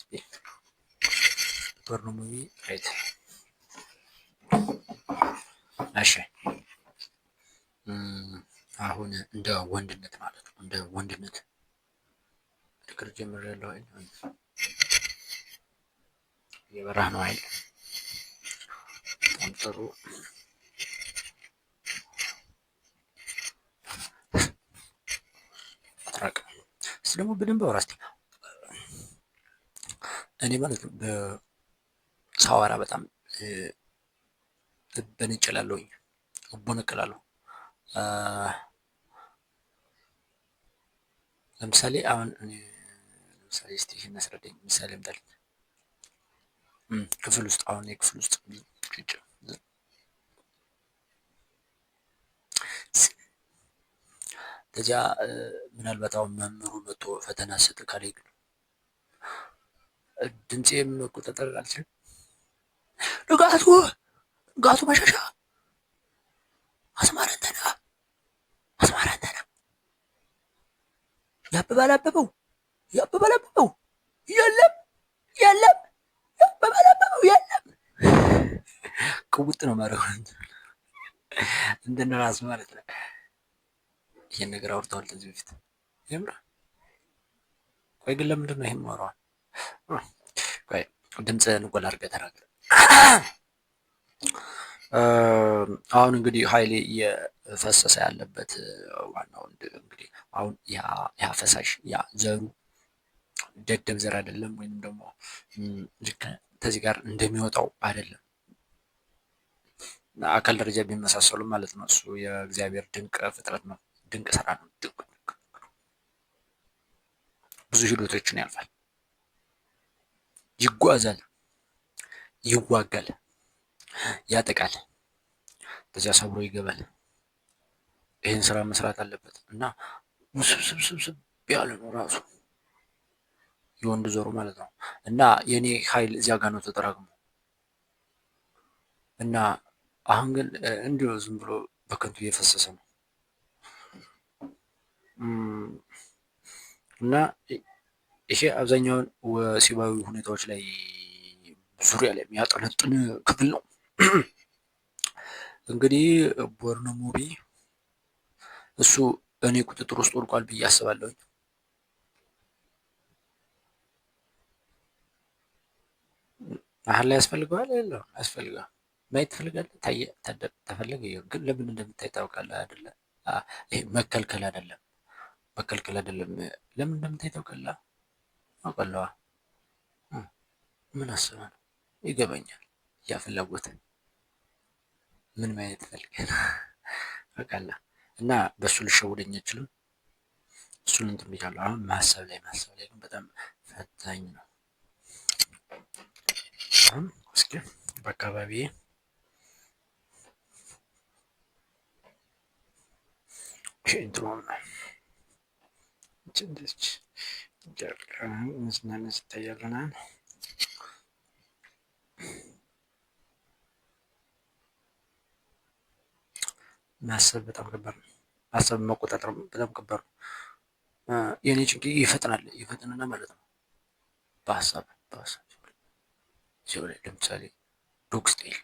bit. Porno movie right. እሺ አሁን እንደ ወንድነት ማለት ነው። እንደ ወንድነት ፍቅር ጀምሬያለሁ አይደል? የበረሃ ነው አይደል? በጣም ጥሩ። አትራቅ ደግሞ በደንብ አውራ እስኪ። እኔ ማለት ነው ሳወራ በጣም እበነጭላለሁኝ፣ እቦነቅላለሁ። ለምሳሌ አሁን ለምሳሌ እስቲ ይሄን አስረዳኝ። ምሳሌ አምጣልኝ። ክፍል ውስጥ አሁን የክፍል ውስጥ ጭጭ ከዚያ ምናልባት አሁን መምህሩ መጥቶ ፈተና ስጥ ካለኝ ድምፄን መቆጣጠር አልችልም። ንጋቱ መሸሻ አስማረ እንተና ያብባል አበበው የለም ያብባል አበበው የለም። ቅውጥ ነው ማረው እንደነ ራስ ማለት ነው። ይሄን ነገር አውርተዋል ከዚህ በፊት የምር። ቆይ ግን ለምንድን ነው ይሄን ማውራው? ቆይ ድምፅህን ጎላ አድርገህ ተናገር። አሁን እንግዲህ ኃይሌ እየፈሰሰ ያለበት ዋናው እንግዲህ አሁን ያ ፈሳሽ ያ ዘሩ ደደብ ዘር አይደለም፣ ወይንም ደግሞ ልክ ከዚህ ጋር እንደሚወጣው አይደለም። አካል ደረጃ ቢመሳሰሉ ማለት ነው። እሱ የእግዚአብሔር ድንቅ ፍጥረት ነው፣ ድንቅ ስራ ነው። ብዙ ሂደቶችን ያልፋል፣ ይጓዛል፣ ይዋጋል፣ ያጠቃል፣ ከዚያ ሰብሮ ይገባል። ይህን ስራ መስራት አለበት እና ውስብስብ ያለ ነው ራሱ የወንድ ዘሩ ማለት ነው። እና የኔ ኃይል እዚያ ጋር ነው ተጠራቅሞ እና አሁን ግን እንዲሁ ዝም ብሎ በከንቱ እየፈሰሰ ነው እና ይሄ አብዛኛውን ወሲባዊ ሁኔታዎች ላይ ዙሪያ ላይ የሚያጠነጥን ክፍል ነው። እንግዲህ ቦርኖ ሙቪ እሱ እኔ ቁጥጥር ውስጥ ወድቋል ብዬ አስባለሁ። አሁን ላይ ያስፈልገዋል የለው ያስፈልገዋል። ማየት ትፈልጋለህ? ተፈለገ ግን ለምን እንደምታይ ታውቃለህ አይደለ? ይሄ መከልከል አይደለም፣ መከልከል አይደለም። ለምን እንደምታይ ታውቃለህ? አውቃለሁ። ምን አስበህ ነው? ይገባኛል። ያ ፍላጎት ምን ማየት ፈልገህ አውቃለሁ። እና በሱ ልሸውደኝ አልችልም። እሱን እንትን ብያለሁ። አሁን ማሰብ ላይ ግን በጣም ፈታኝ ነው። እስኪ በአካባቢዬ እንትሮም እንደች መዝናናት ይታያልናል። ማሰብ በጣም ከባድ ነው። ማሰብ መቆጣጠር በጣም ከባድ ነው። የኔ ጭንቅ ይፈጥንና ማለት ነው በሀሳብ ሲሆን ለምሳሌ ዶግ ስታይል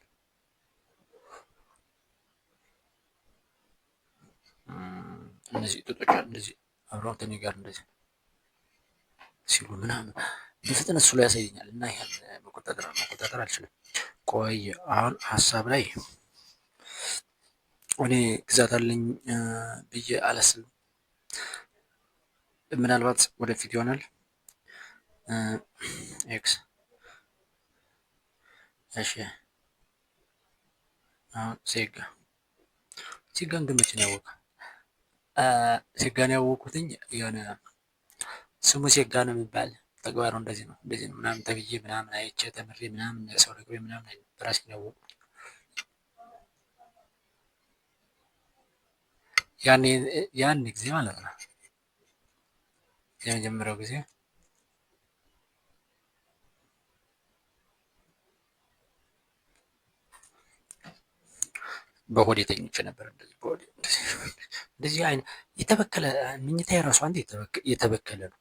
እነዚህ ጡጦች እንደዚህ አብረው ከእኔ ጋር እንደዚህ ሲሉ ምናምን በፍጥነት እሱ ላይ ያሳየኛል እና ይሄን መቆጣጠር አልችልም። ቆይ አሁን ሀሳብ ላይ እኔ ግዛት አለኝ ብዬ አላስብም። ምናልባት ወደፊት ይሆናል። ኤክስ እሺ አሁን ሴጋን ግን መቼ ነው ያወቅኸው? ሴጋን ያወቅሁትኝ የሆነ ስሙ ሴጋ ነው የሚባል ተግባሩ እንደዚህ ነው ምናምን ተብዬ ምናምን አይቼ ተምሬ ምናምን ሰው ነግሮኝ ምናምን በራሴ ነው ያወቅሁት። ያን ጊዜ ማለት ነው የመጀመሪያው ጊዜ በሆዴ ተኝቼ ነበር። እንደዚህ አይነት የተበከለ ምኝታ የራሱ አንድ የተበከለ ነው።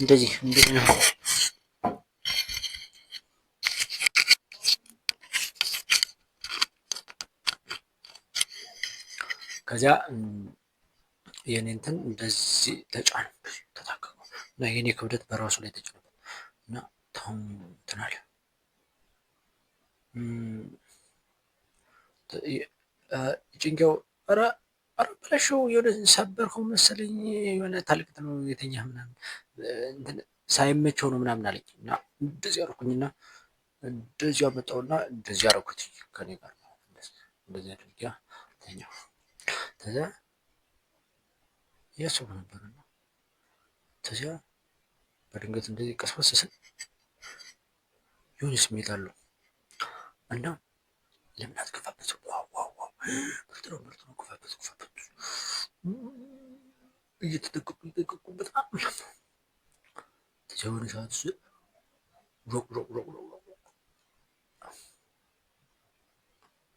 እንደዚህ እንደዚህ ነው። ከዚያ የኔ እንትን እንደዚህ ተጫነ ተታከኩ እና የኔ ክብደት በራሱ ላይ ተጭኖ እና ታው እንትን አለ ጭንቄው ኧረ በለሽው የሆነ ሰበርከው መሰለኝ የሆነ ታልቅት ነው የተኛ ምናምን ሳይመቸው ነው ምናምን አለኝ እና እንደዚህ አደረኩኝና እንደዚህ አመጣውና እንደዚህ አደረኩት ከኔ ጋር እንደዚህ አድርጌ ተኛው። ከዚያ እያሰብኩ ነበርና ከዚያ በድንገት እንደዚህ ቀስበስ ስል የሆነ ስሜት አለው እና ለምን አትገፋበት? ምርጥ ነው ግፋበት እየተጠቀቁ በጣም የሆነ ሰዓት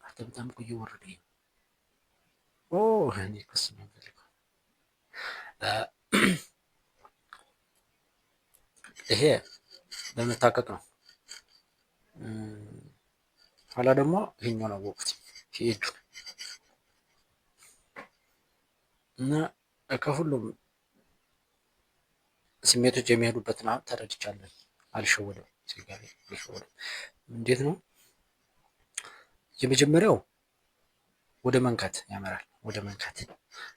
አንተ በጣም እኮ እየወረደኝ ነው። እኔ ከስ ነው የምፈልገው ይሄ በመታቀቅ ነው። ኋላ ደግሞ ይሄኛውን አወቁት ሲሄዱ እና ከሁሉም ስሜቶች የሚሄዱበትን አሁን ተረድቻለሁ። አልሸወደም። ሲጋሪ አልሸወደም። እንዴት ነው? የመጀመሪያው ወደ መንካት ያመራል። ወደ መንካት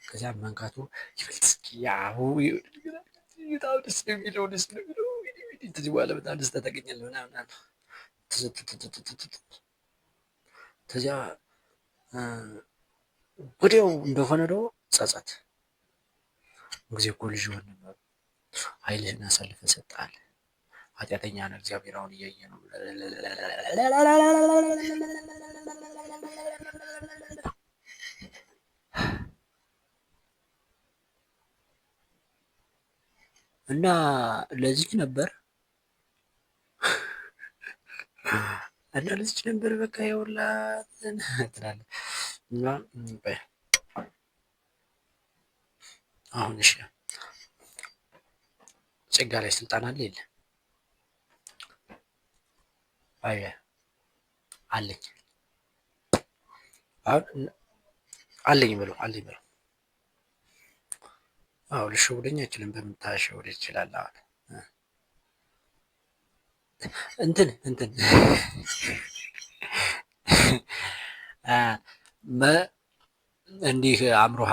ከዚያ መንካቱ ይበልጥ ያው በጣም ደስ ነው የሚለው ከዚህ በኋላ በጣም ደስታ ታገኛለህ ምናምን ከዚያ ወዲያው እንደሆነ ደግሞ ጸጸት ጊዜ እኮ ልጅ ሆን ነበር ኃይልህን አሳልፈህ ሰጥሃል። ኃጢአተኛ ነው እግዚአብሔር አሁን እያየ ነው። እና ለዚች ነበር እና ለዚች ነበር በቃ የውላት ትላለህ እና አሁን እሺ ጸጋ ላይ ስልጣን አለ የለ? አይ አለኝ። አሁን አለኝ ብለው አዎ ልሸውደኝ አይችልም። በምታሸውድ ይችላል። አሁን እንትን እንዲህ አምሮህ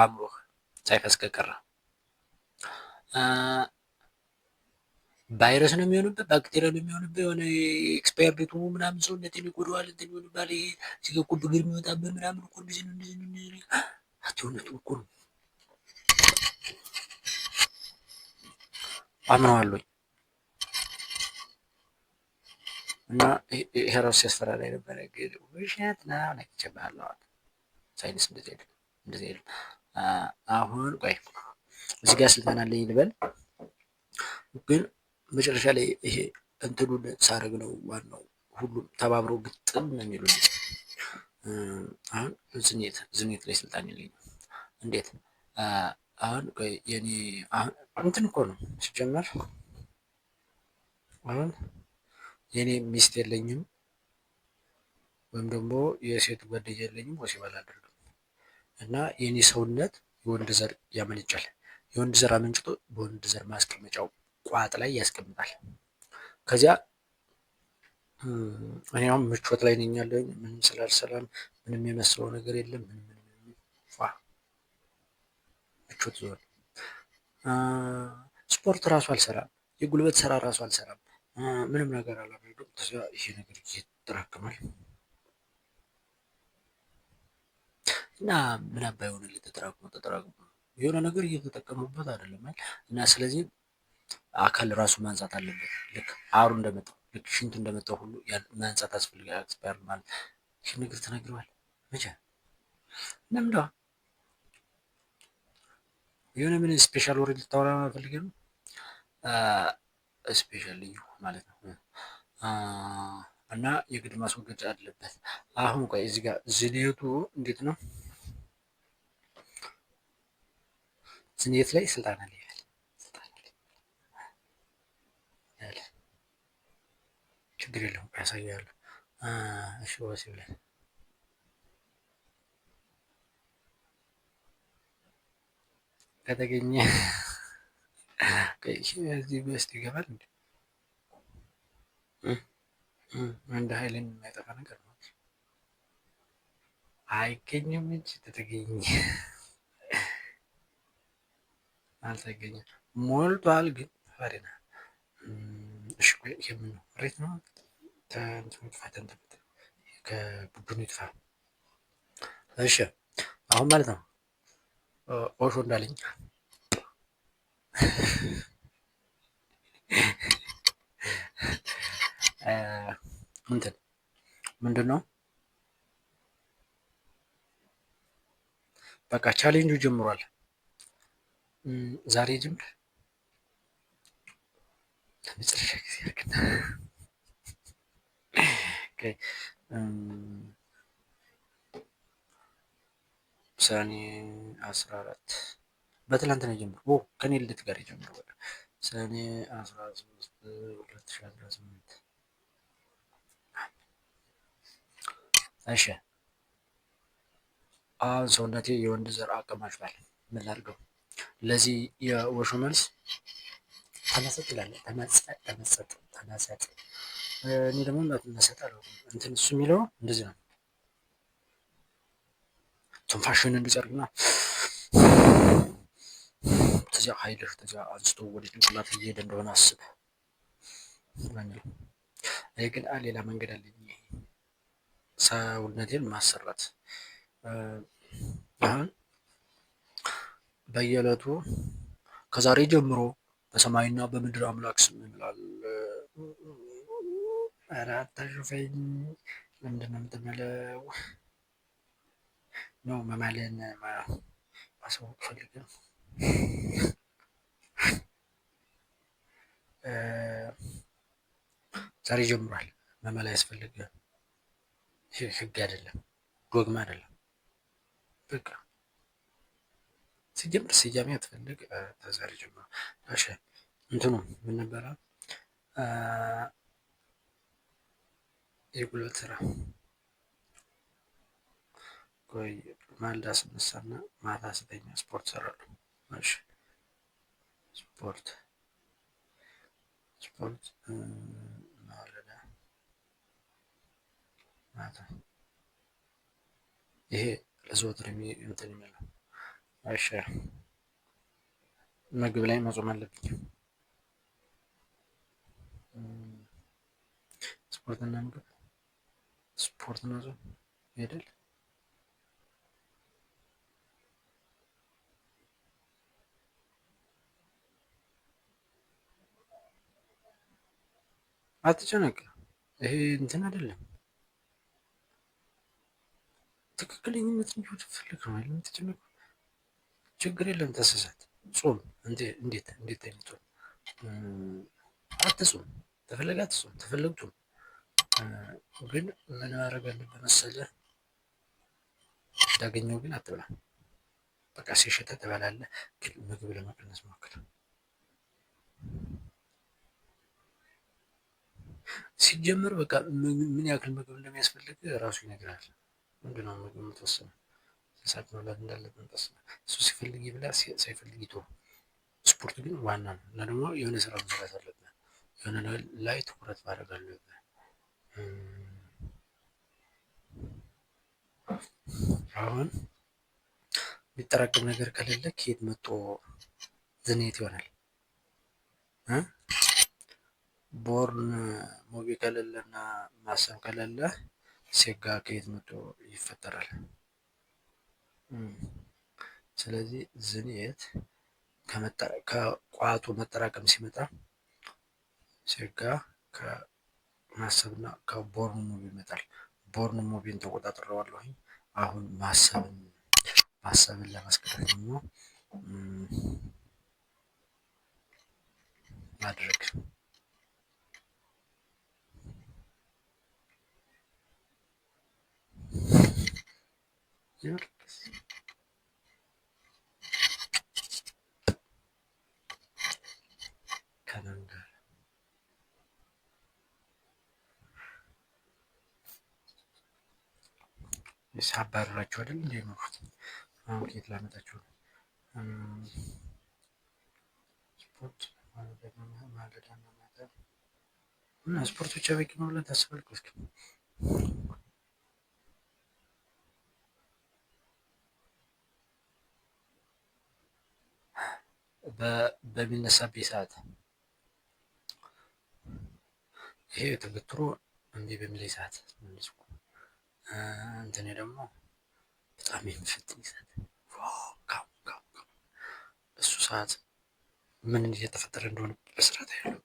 ሳይፈስ ከቀረ ቫይረስ ነው የሚሆንበት፣ ባክቴሪያ ነው የሚሆንበት። የሆነ ኤክስፓየር ዴቱ ምናምን ሰውነትን ይጎዳዋል። እንትን ይሆንባል። ይሄ ሲገቁ ብግር የሚወጣበት ምናምን እኮ እንደዚህ ነው። እውነቱ እኮ ነው። አምነዋለሁኝ እና ይሄ ራሱ ሲያስፈራራ የነበረ ግን ውሸት ነው ነቅቼብሃለሁ። ሳይንስ እንደዚህ አይደለም። አሁን ቆይ እዚህ ጋር ስልጣን አለኝ ልበል፣ ግን መጨረሻ ላይ ይሄ እንትኑን ሳረግ ነው ዋናው። ሁሉም ተባብሮ ግጥም ነው የሚሉኝ። አሁን ዝኔት ላይ ስልጣን የለኝም። እንዴት አሁን ቆይ የኔ አሁን እንትን እኮ ነው ሲጀመር አሁን የኔ ሚስት የለኝም ወይም ደግሞ የሴት ጓደኛ የለኝም፣ ወሲብ አላደርግም እና የኔ ሰውነት የወንድ ዘር ያመነጫል። የወንድ ዘር አመንጭቶ በወንድ ዘር ማስቀመጫው ቋጥ ላይ ያስቀምጣል። ከዚያ እኔ አሁን ምቾት ላይ ነኝ ያለሁኝ። ምንም ስላልሰራም ምንም የመሰለው ነገር የለም። ምቾት ዞን ስፖርት ራሱ አልሰራም። የጉልበት ስራ ራሱ አልሰራም። ምንም ነገር አላደርግም። ይሄ ነገር ይጠራቀማል እና ምን አባ ይሆንልህ? ተጠራቅሞ የሆነ ነገር እየተጠቀሙበት አይደለም እና ስለዚህ አካል ራሱ ማንጻት አለበት። ልክ አሩ እንደመጣው ልክ ሽንቱ እንደመጣው ሁሉ ማንጻት አስፈልጋል። ኤክስፓየር ማለት ይህ ነገር ተናግረዋል። መቼ ለምንዳ የሆነ ምን ስፔሻል ወሬ ልታወራ ፈልገህ ነው? ስፔሻል ልዩ ማለት ነው እና የግድ ማስወገድ አለበት። አሁን ቆይ እዚህ ጋር ዝኔቱ እንዴት ነው? ዝኔት ላይ ስልጣን አለ ይላል። ችግር የለውም ያሳያለሁ። እሺ ወሲብ ላይ ከተገኘ እዚህ ውስጥ ይገባል እንዴ? እንደ ኃይልን የሚያጠፋ ነገር ነው። አይገኝም እንጂ ተተገኘ አልተገኘም። ሞልቷል ግን ፈሪና እሺ ቆይ የምን ነው ሬት ነው ከቡድኑ ይጥፋ። እሺ አሁን ማለት ነው ኦሾ እንዳለኝ እንትን ምንድን ነው በቃ ቻሌንጁ ጀምሯል። ዛሬ ጀምር ለመጨረሻ ጊዜ ያርግና ሰኔ 14 በትላንትና ጀምሮ ከኔ ልደት ጋር የጀምሮ ሰኔ 13 2018 እሺ አሁን ሰውነቴ የወንድ ዘር አቀማጭቷል። ምን ላድርገው? ለዚህ የወሾ መልስ ተመሰጥ ይላል። ተመሰጥ። እኔ ደግሞ መሰጥ አላውቅም። እንትን እሱ የሚለው እንደዚህ ነው። ትንፋሽን እንዲጸርግና ተዚያ ኃይልህ ተዚያ አንስቶ ወደ ጭንቅላት እየሄደ እንደሆነ አስብ። ይሄ ግን ሌላ መንገድ አለኝ። ሰውነቴን ማሰራት አሁን በየዕለቱ ከዛሬ ጀምሮ በሰማይና በምድር አምላክ ስም ይላል። ኧረ አታሹፈኝ። ለምንድን ነው የምትምለው? ነው መማልን ማሳወቅ ፈልግ ነው። ዛሬ ጀምሯል። መመላ ያስፈልጋል። ህግ አይደለም፣ ዶግማ አይደለም። በቃ ሲጀምር ስያሜ አትፈልግ። ከዛሬ ጀምሮ እሺ። እንትኑ ምን ነበረ? የጉልበት ስራ ቆይ ማልዳ ስነሳና ማታ ስተኛ ስፖርት ሰራለሁ። እሺ ስፖርት ማለዳ ማታ ይሄ ለዘወትር እንትን የሚለው እሺ። ምግብ ላይ መጾም አለብኝ። ስፖርትና ምግብ ስፖርትና ጾም አይደል? አትጨነቅ። ይሄ እንትን አይደለም። ትክክለኝነት እንጂ ወደ ፈለግ ነው አይደል የምትጨነቀው? ችግር የለም ተሳሳት። ጾም እንዴት አይነት ጾም? አትጾም፣ ተፈለገ አትጾም፣ ተፈለግ ጾም። ግን ምን ማድረግ አለብህ መሰለህ? እንዳገኘው ግን አትብላ። በቃ ሲሸተህ ትበላለህ፣ ግን ምግብ ለመቀነስ ሞክር። ሲጀምር በቃ ምን ያክል ምግብ እንደሚያስፈልግ ራሱ ይነግራል። ምንድነው ምግብ የምትወስነው? ሰዓት መብላት እንዳለብን እሱ ሲፈልግ ይብላ፣ ሳይፈልግ ይተው። ስፖርት ግን ዋና ነው እና ደግሞ የሆነ ስራ መስራት አለብህ። የሆነ ላይ ትኩረት ማድረግ አለብህ። አሁን የሚጠራቀም ነገር ከሌለ ከየት መጥቶ ዝኔት ይሆናል? ቦርን ሙቪ ከሌለና ማሰብ ከሌለ ሴጋ ከየት መጥቶ ይፈጠራል? ስለዚህ ዝንየት ከቋቱ መጠራቀም ሲመጣ ሴጋ ከማሰብና ከቦርን ሙቪ ይመጣል። ቦርን ሙቪን ተቆጣጥሬዋለሁኝ። አሁን ማሰብን ለማስቀረት ደግሞ ማድረግ ከምን ጋር ሳባረራቸው አይደል እንደ ኖሩት። አሁን ከየት ላመጣቸው ነው? ስፖርት ማለዳና ማታ እና ስፖርት ብቻ በቂ ነው ብለን ታስባለህ? እስኪ በሚነሳብኝ ሰዓት ይሄ ተገትሮ እምቢ በሚለኝ ሰዓት እንትኔ ደግሞ በጣም የሚፈትኝ ሰዓት እሱ ሰዓት ምን እየተፈጠረ እንደሆነ በስርዓት ያለው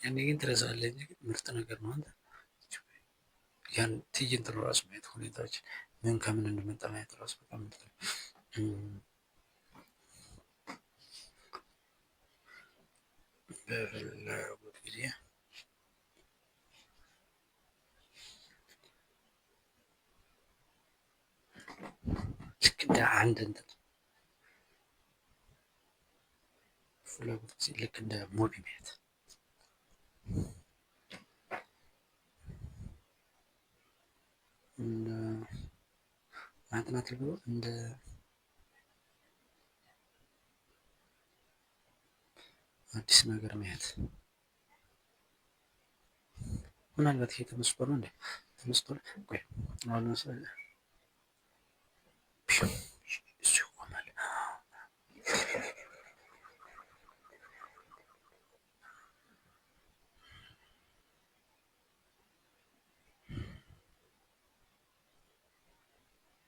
ያኔ ግን ትረሳዋለህ እንጂ ምርጥ ነገር ነው። አንተ ያን ትዕይንት ነው ራሱ ማየት ሁኔታዎች ምን ከምን እንደመጣ ማየት ራሱ በጣም በፍላጎት ጊዜ ልክ እንደ አንድ እንትን ፍላጎት ጊዜ ልክ እንደ ሙቪ ማየት ማጥናት ብሎ እንደ አዲስ ነገር ማየት ምናልባት ይሄ ተመስጦ ነው እንዴ? ተመስጦ ቆይ አሁን ለምሳሌ እሱ ይቆማል።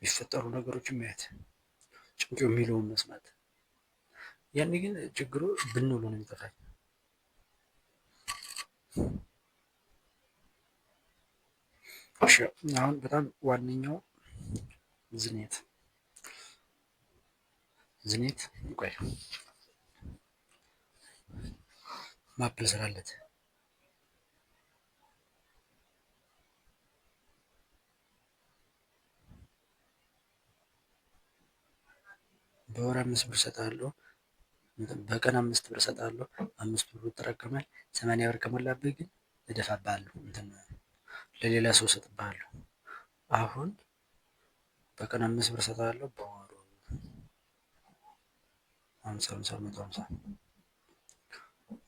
የሚፈጠሩ ነገሮችን ማየት ጭንቅ የሚለውን መስማት። ያኔ ግን ችግሩ ብን ብሎ ነው የሚጠፋኝ። አሁን በጣም ዋነኛው ዝኔት ቆይ ማፕል ስራለት በወር 5 ብር እሰጥሃለሁ፣ በቀን 5 ብር እሰጥሃለሁ። 5 ብሩ ይጠራቀማል። 80 ብር ከሞላብህ ግን እደፋብሃለሁ፣ እንትን ለሌላ ሰው እሰጥብሃለሁ። አሁን በቀን 5 ብር እሰጥሃለሁ፣ በወሩ 50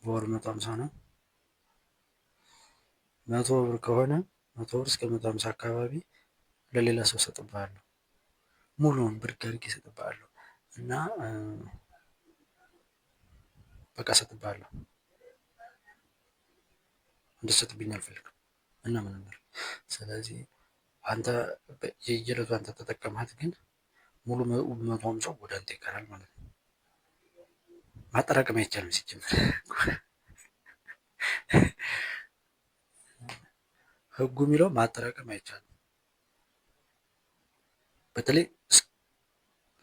በወሩ 150 ነው። 100 ብር ከሆነ 100 ብር እስከ 150 አካባቢ ለሌላ ሰው እሰጥብሃለሁ። ሙሉውን ብድግ አድርጌ እሰጥብሃለሁ እና በቃ እሰጥብሃለሁ። እንድትሰጥብኝ አልፈልግም እና ምን ነበር። ስለዚህ አንተ የየዕለቱ አንተ ተጠቀምሃት፣ ግን ሙሉ 150 ወደ አንተ ይቀራል ማለት ነው። ማጠራቀም አይቻልም ሲጀምር። ህጉ የሚለው ማጠራቀም አይቻልም። በተለይ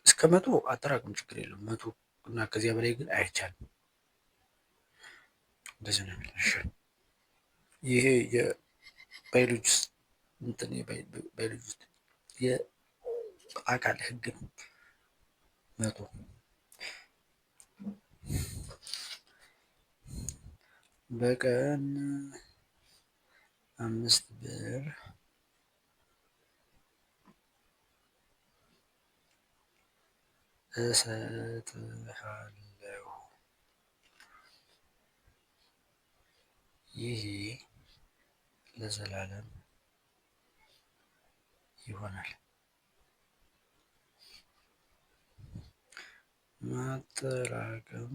እስከ 100 አጠራቅም ችግር የለውም። 100 እና ከዚያ በላይ ግን አይቻልም። እንደዚህ ነው የሚለው። ይሄ የባዮሎጂ ውስጥ እንትን የባዮሎጂ ውስጥ የአካል ህግ ነው። 100 በቀን 5 ብር እሰጥሃለሁ። ይሄ ለዘላለም ይሆናል። ማጠራቀም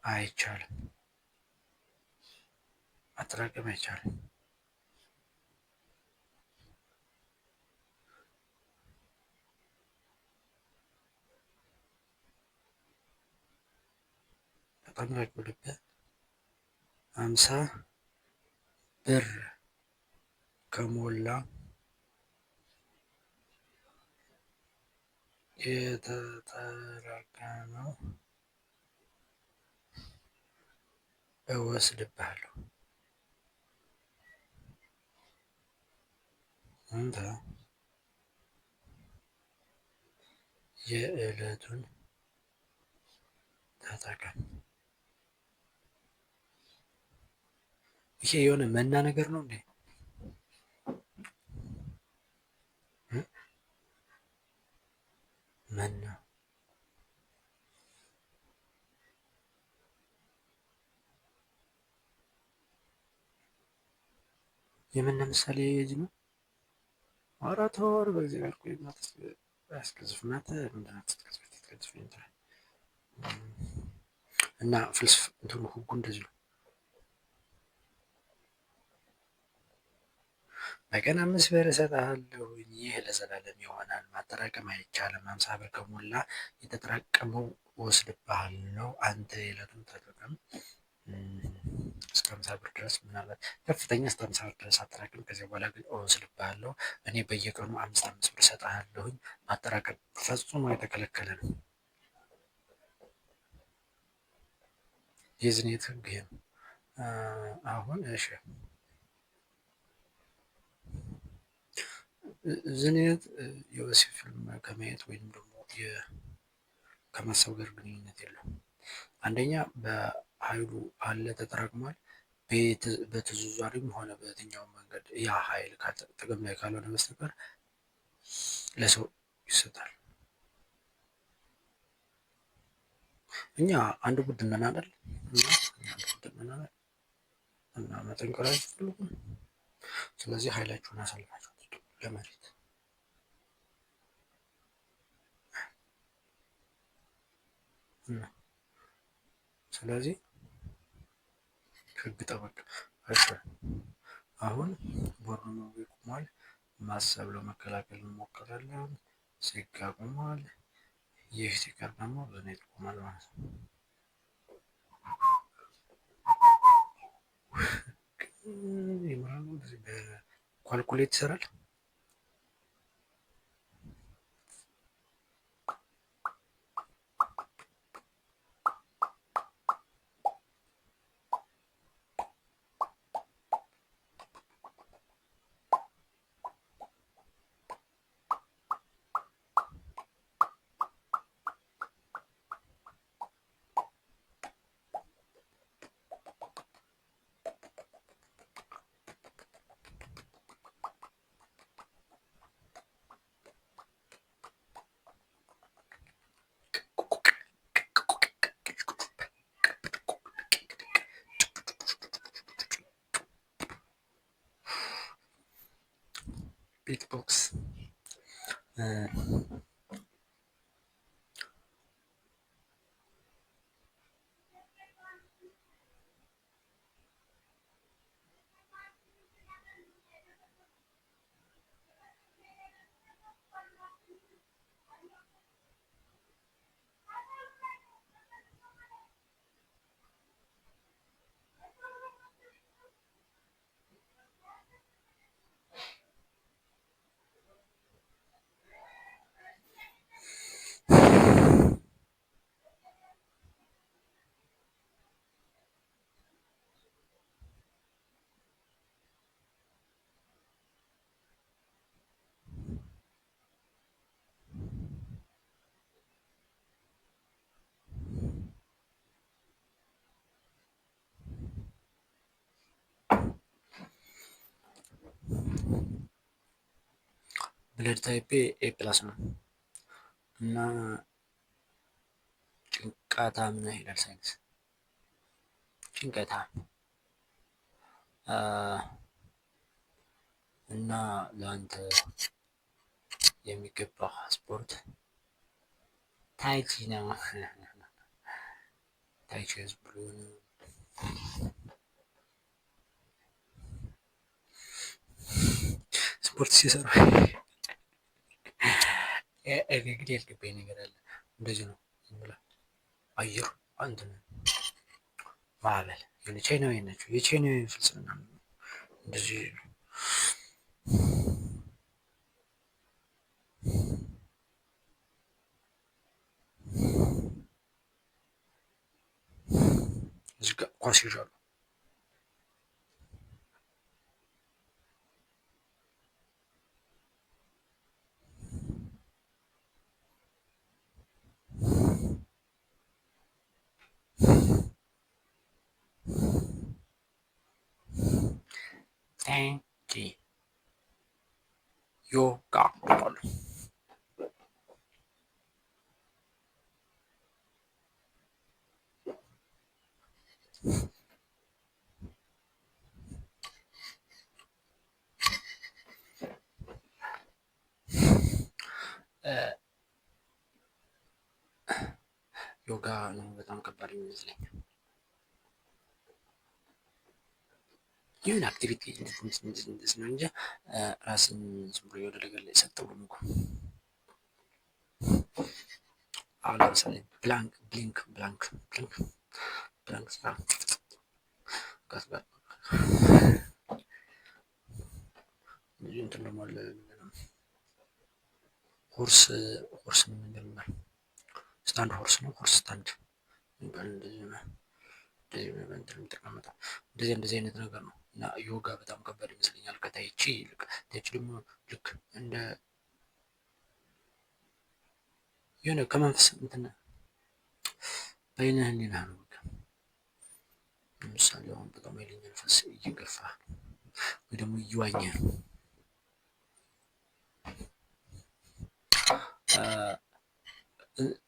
አይቻልም። ማጠራቀም አይቻልም። በጣም ላጎልብህ 50 ብር ከሞላ የተጠራቀመው እወስድብሃለሁ። አንተ የዕለቱን ተጠቀም። ይሄ የሆነ መና ነገር ነው እንዴ? መና የመና ምሳሌ የዚህ ነው። አራት ወር በዚህ መልኩ ያስቀዝፍ ናት እንዳትቀዝፍ እና ፍልስፍ እንትኑ ህጉ እንደዚህ ነው። በቀን 5 ብር እሰጥሃለሁ፣ ይህ ለዘላለም ይሆናል። ማጠራቀም አይቻልም። 50 ብር ከሞላ የተጠራቀመው እወስድብሃለሁ፣ አንተ የዕለቱን ተጠቀም። እስከ 50 ብር ድረስ ምናልባት ከፍተኛ እስከ 50 ብር ድረስ አጠራቅም። ከዚያ በኋላ ግን እወስድብሃለሁ። እኔ በየቀኑ 5 ብር እሰጥሃለሁኝ። ማጠራቀም ፈጽሞ የተከለከለ ነው። የዝኔት ህግ ይሄ ነው። አሁን እሺ ዝኔት የወሲብ ፊልም ከማየት ወይም ደግሞ ከማሰብ ጋር ግንኙነት የለውም። አንደኛ በኃይሉ አለ ተጠራቅሟል። በተዘዋዋሪም ሆነ በየትኛውም መንገድ ያ ኃይል ጥቅም ላይ ካልሆነ በስተቀር ለሰው ይሰጣል። እኛ አንድ ቡድን ነን አይደል? እና መጠንከር አይፈልጉም። ስለዚህ ኃይላችሁን አሳልፋችሁ ለመሬት ስለዚህ ህግ ጠበቅ። እሺ አሁን ቦርኖ ቆሟል። ማሰብ ለመከላከል እንሞክራለን። ሲጋ ቆሟል። ይህ ሲቀር ደግሞ ዝኔት ቆሟል ማለት ነው። በኳልኩሌት ይሰራል። ቢትቦክስ ብለድ ታይፔ ኤ ፕላስ ነው እና ጭንቀታም ነህ ይላል ሳይንስ። ጭንቀታም እና ለአንተ የሚገባው ስፖርት ታይቺ ነው። ታይቺ ብሎ ስፖርት ሲሰሩ እንግዲህ ያልገባኝ ነገር አለ። እንደዚህ ነው አየር አንድ ማዕበል ቻይናዊ ናቸው። የቻይናዊ ፍልስፍና እንደዚህ እዚህ ጋር ኳስ ይዣሉ። ታንኪ ዮጋ ይባላል። ዮጋ ነው በጣም ከባድ የሚመስለኝ። ይሁን አክቲቪቲ እንደዚህ ነው እንጂ ራስን ዝም ብሎ የወደ ነገር ላይ ሰጠው እኮ። አሁን ለምሳሌ ብላንክ ስራ እንትን ደግሞ አለ ሆርስ ምን እንደሚባል ስታንድ ሆርስ ነው። ሆርስ ስታንድ የሚባል እንደዚህ ነው። እንደዚህ አይነት ነገር ነው እና ዮጋ በጣም ከባድ ይመስለኛል ከታይቺ ይልቅ። ታይቺ ደግሞ ልክ እንደ የሆነ ከመንፈስ እንትን በይነ ህሊና ነው። ለምሳሌ አሁን በጣም ኃይለኛ መንፈስ እየገፋ ወይ ደግሞ እየዋኘ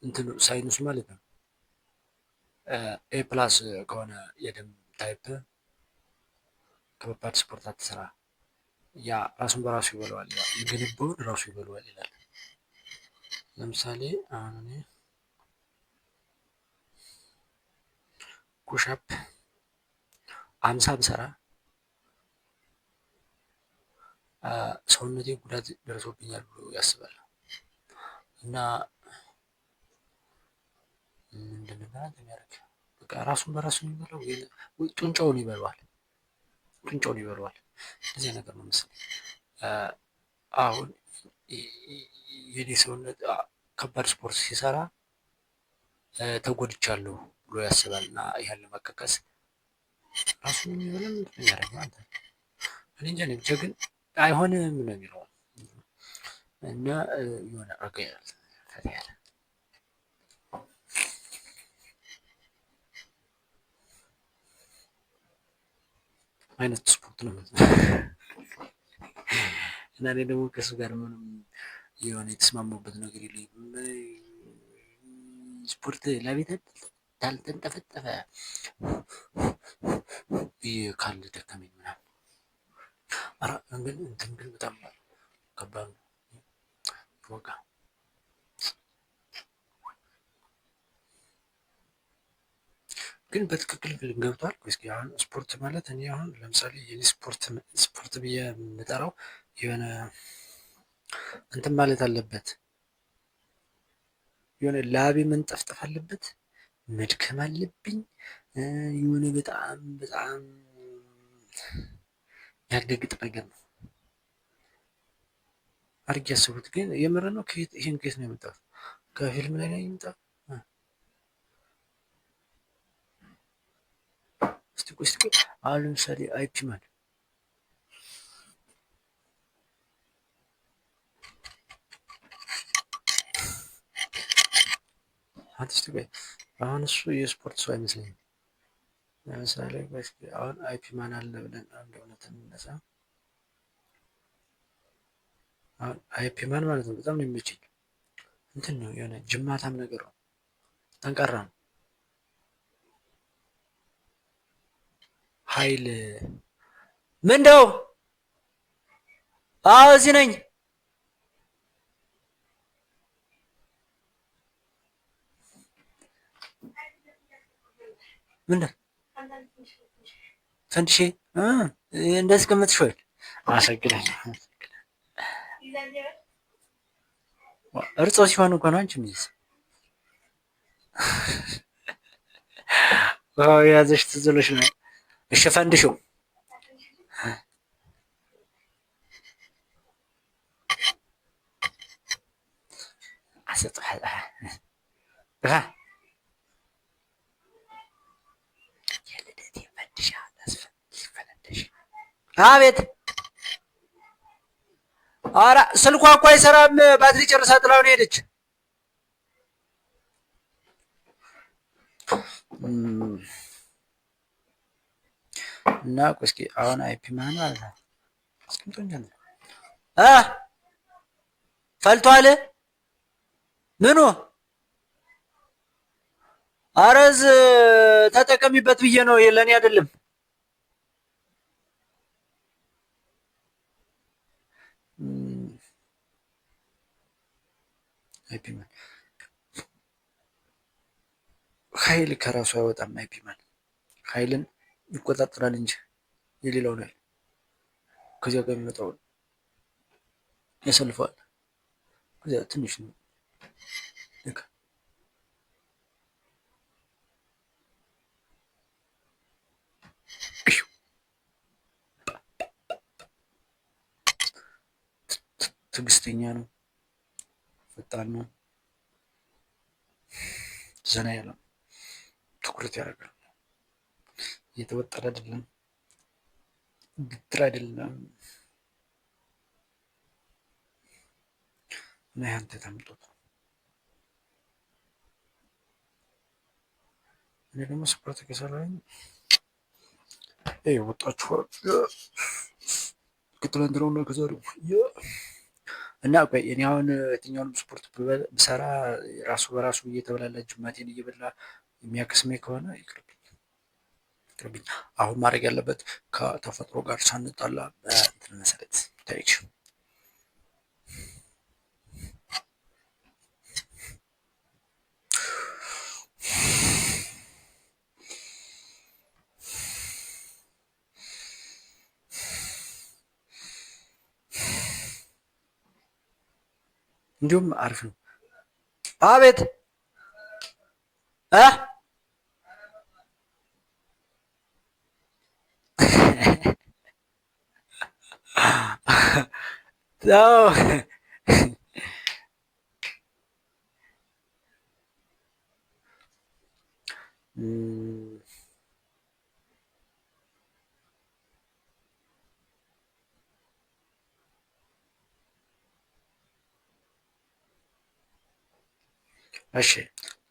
እንትኑ ሳይንሱ ማለት ነው ኤ ፕላስ ከሆነ የደም ታይፕ ከባድ ስፖርት አትስራ፣ ያ ራሱን በራሱ ይበለዋል፣ ያ የገነባውን ራሱ ይበለዋል ይላል። ለምሳሌ አሁን እኔ ኩሻፕ 50 ብሰራ ሰውነቴ ጉዳት ደርሶብኛል ብሎ ያስባል እና ምንድነው የሚያደርግ በቃ ራሱን በራሱ የሚበላው ወይ ጡንቻውን ይበለዋል። እንደዚህ ነገር ነው መሰለኝ። አሁን የኔ ሰውነት ከባድ ስፖርት ሲሰራ ተጎድቻለሁ ብሎ ያስባል እና ይሄን ለማካካስ ራሱን የሚበላ ምንድን ነው የሚያደርገው? አንተ እኔ እንጃ ብቻ ግን አይሆንም ነው የሚለው እና የሆነ ረጋ ያለ ፈታ ያለ አይነት ስፖርት ነው እና እኔ ደግሞ ከእሱ ጋር ምንም የሆነ የተስማማበት ነገር የለኝም። ስፖርት ለቤት ታልተንጠፈጠፈ ካል ደከመኝ ምናምን ግን እንትን ግን በጣም ከባድ ነው ዮጋ። ግን በትክክል ገብቷል ወይስ? አሁን ስፖርት ማለት እኔ አሁን ለምሳሌ የኔ ስፖርት ብዬ የምጠራው የሆነ እንትን ማለት አለበት፣ የሆነ ላቤ መንጠፍጠፍ አለበት፣ መድከም አለብኝ፣ የሆነ በጣም ያደግጥ ነገር ነው አድርጌ ያስቡት። ግን የምር ነው። ይሄን ከየት ነው የመጣው? ከፊልም ላይ ነው የመጣው? እስቲ አሁን ለምሳሌ አይፒማን አሁን እሱ የስፖርት ሰው አይመስለኝም። ለምሳሌ አሁን አይፒማን አለ ብለን አንድ እውነት እንነሳ። አሁን አይፒማን ማለት ነው በጣም ነው የሚመቸኝ። እንትን ነው የሆነ ጅማታም ነገር ነው፣ ጠንካራ ነው። ኃይል ምንድነው? አዎ እዚህ ነኝ። ምንድን ፈንድሼ እንዳስቀመጥሽ ወይ? አመሰግናለሁ። እርጾ ሲሆን እኮ ነው አንቺ ሚስ የያዘሽ ትዝ ብሎሽ ነው። እሺ ፈንድሽው አቤት። ኧረ ስልኳ እኮ አይሰራም፣ ባትሪ ጨርሳ ጥላውን ሄደች። እና እስኪ አሁን አይፒማን ማለት ነው አስቀምጦኛል። ፈልቷል። ምኑ አረዝ ተጠቀሚበት ብዬ ነው፣ ለእኔ አይደለም። ኃይል ከራሱ አይወጣም። አይፒማን ኃይልን ይቆጣጠራል እንጂ የሌላውን ኃይል ከዚያ ጋር የሚመጣውን ያሰልፈዋል። ከዚያ ትንሽ ነው ትዕግስተኛ ነው፣ ፈጣን ነው፣ ዘና ያለ ነው፣ ትኩረት ያደርጋል፣ እየተወጠረ አይደለም፣ ግትር አይደለም። እና ያንተ ተምጦት እኔ ደግሞ ስፖርት ከሰራኝ ወጣችሁ ከትላንትናውና ከዛሬው እና ቆይ እኔ አሁን የትኛውንም ስፖርት ብሰራ ራሱ በራሱ እየተበላላ ጅማቴን እየበላ የሚያከስመኝ ከሆነ ይቅርብኝ። አሁን ማድረግ ያለበት ከተፈጥሮ ጋር ሳንጣላ በእንትን መሰረት ታይች እንዲሁም አሪፍ ነው። አቤት እሺ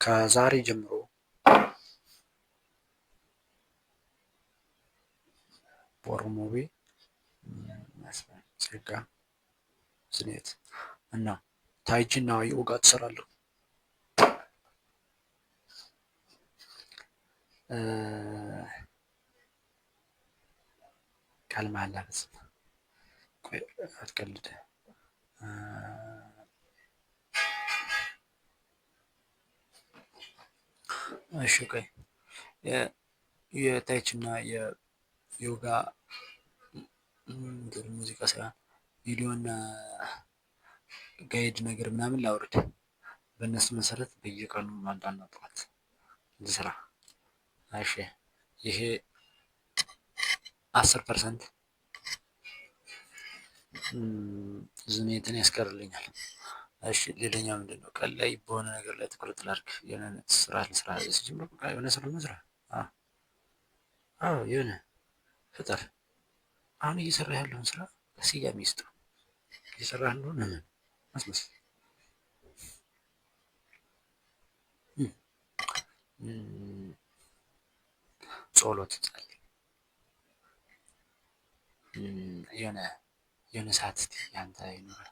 ከዛሬ ጀምሮ ቦርሞቤ ጸጋ ስኔት እና ታይቺና ዮጋ ትሰራለሁ። ቃል መሃላ ፈጽም። ቆይ አትቀልድ። እሺ ቆይ የታይችና የዮጋ ሙዚቃ ሳይሆን ቪዲዮና ጋይድ ነገር ምናምን ላውርድ። በእነሱ መሰረት በየቀኑ ማልዳና ጠዋት እንስራ። እሺ ይሄ 10% ዝኔትን ያስቀርልኛል። እሺ ሌላኛው ምንድነው? ቀን ላይ በሆነ ነገር ላይ ትኩረት ላድርግ። የሆነ ስራ ልስራ ሲጀምር በቃ የሆነ ስራ መስራት። አዎ የሆነ ፍጠር። አሁን እየሰራ ያለውን ስራ ስያሜ ይስጠው። እየሰራ እንደሆነ ምን አስመስል። ጸሎት ጸልይ። የሆነ ሰዓት እስኪ ያንተ ይኖራል።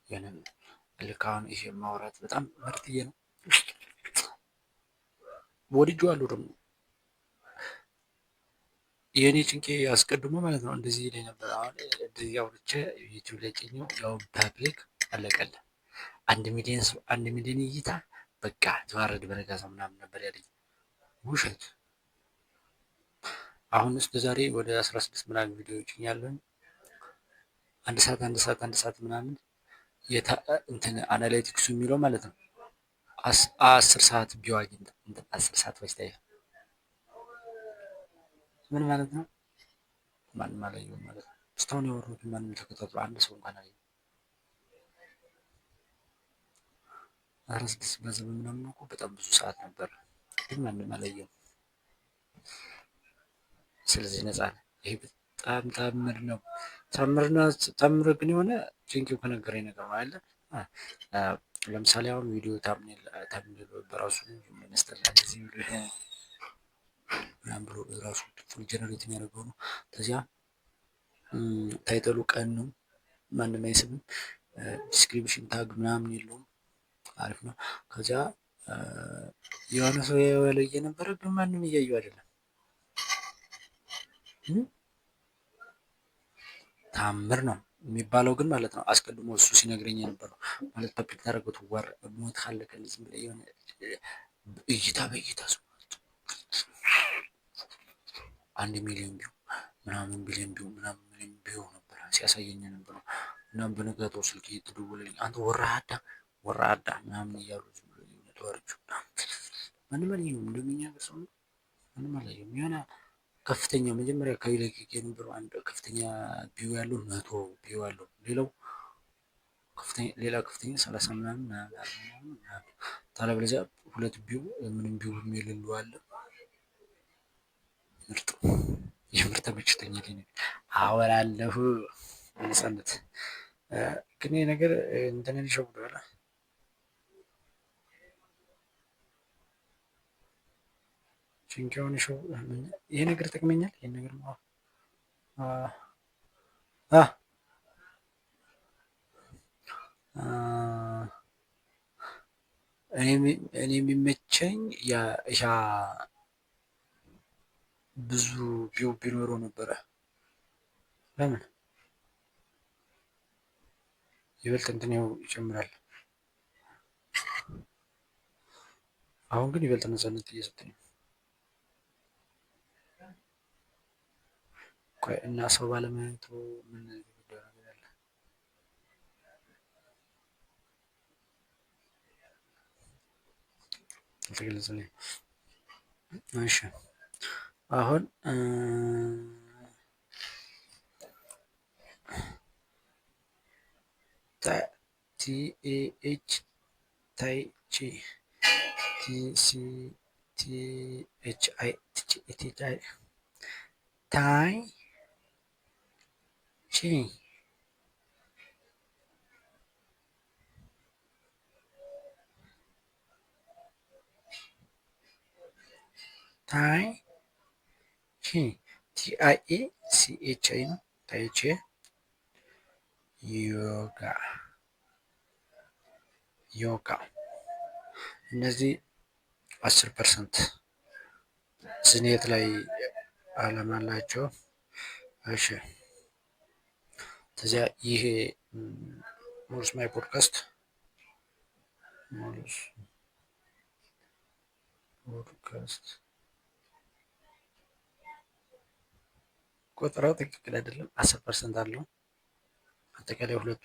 የሆነ ልክ አሁን ይሄ ማውራት በጣም ምርጥዬ ነው። ወድጄዋለሁ ደግሞ የእኔ ጭንቄ አስቀድሞ ማለት ነው እንደዚህ ይለኝ ነበር። አሁን እንደዚህ አውርቼ ዩቲዩብ ላይ ጭኜው ያው ፐብሊክ አለቀለ 1 ሚሊዮን እይታ በቃ ተዋረድ በነጋታው ምናምን ነበር ያለኝ። ውሸት። አሁን እስከ ዛሬ ወደ 16 ምናምን ቪዲዮ ጭኛለሁ። አንድ ሰዓት ምናምን እንትን አናላይቲክሱ የሚለው ማለት ነው 10 ሰዓት ቢዋጅ 10 ሰዓት ወስታይ ምን ማለት ነው? ማንም አላየውም ማለት ነው። እስካሁን ያወሩት ማንም ተከታትሎ አንድ ሰው እንኳን አላየውም። 16 በዘመን ምናምን እኮ በጣም ብዙ ሰዓት ነበር፣ ግን ማንም አላየውም። ስለዚህ ነፃ ነው። ይሄ በጣም ታምር ነው። ታምር ግን የሆነ ጭንቄው ከነገረኝ ነገር ነው አይደለ? ለምሳሌ አሁን ቪዲዮ ታምኔል በራሱ መስጠት እዚህ ምናምን ብሎ ራሱ ፉል ጀነሬት የሚያደርገው ነው። ከዚያ ታይተሉ ቀን ነው፣ ማንም አይስብም። ዲስክሪፕሽን ታግ ምናምን የለውም። አሪፍ ነው። ከዚያ የሆነ ሰው ያለው እየነበረ ግን ማንም እያየው አይደለም። ታምር ነው የሚባለው ግን ማለት ነው። አስቀድሞ እሱ ሲነግረኝ የነበረው ማለት ፐብሊክ ታደረጉት ወር ሞት ካለቀ ዝም ብለህ የሆነ እይታ በእይታ ሰው 1 ሚሊዮን ቢው ምናምን ቢሊዮን ቢው ምናምን ሚሊዮን ቢው ነበር ሲያሳየኝ የነበረው እና በነጋታው ስልክ እየተደወለልኝ አንተ ወራዳ ምናምን እያሉ ዝም ብሎ ተወርጁ ምንም አላየሁም። እንደሚናገር ሰው ምንም አላየሁም። የሆነ ከፍተኛ መጀመሪያ አካባቢ ላይ የነበረው አንድ ከፍተኛ ቢው ያለው 100 ቢው ያለው ሌላ ከፍተኛ 30 ምናምን ታለበለዚያ 2 ቢው ምንም ቢው የሌለው አለ። ምርጥ የምር ተመችቶኛል። አወራለሁ ነፃነት ግን ይሄ ነገር እንትንን ይሸውዳል። ጭንቄውን ይሄ ነገር ይጠቅመኛል። ይሄን ነገር እኔ የሚመቸኝ ያ ብዙ ቢው ቢኖረው ነበረ። ለምን ይበልጥ እንትን ይጨምራል። አሁን ግን ይበልጥ ነፃነት እየሰጠኝ ነው። እና ሰው ባለማየቱ ምን ጉዳይ ነገር አለ? አልተገለጸልኝም። እሺ አሁን ቲኤች ታይቺ ቲሲቲኤችአይ ታይ ቺ ታይ ቺ ቲአይኤ ሲኤችአይ ነው። ታይቺ ዮጋ እነዚህ 10% ስኔት ላይ አለም አላቸው። እሺ ከዚያ ይሄ ሞርስ ማይ ፖድካስት ቆጠራው ትክክል አይደለም። 10% አለው። አጠቃላይ ሁለቱ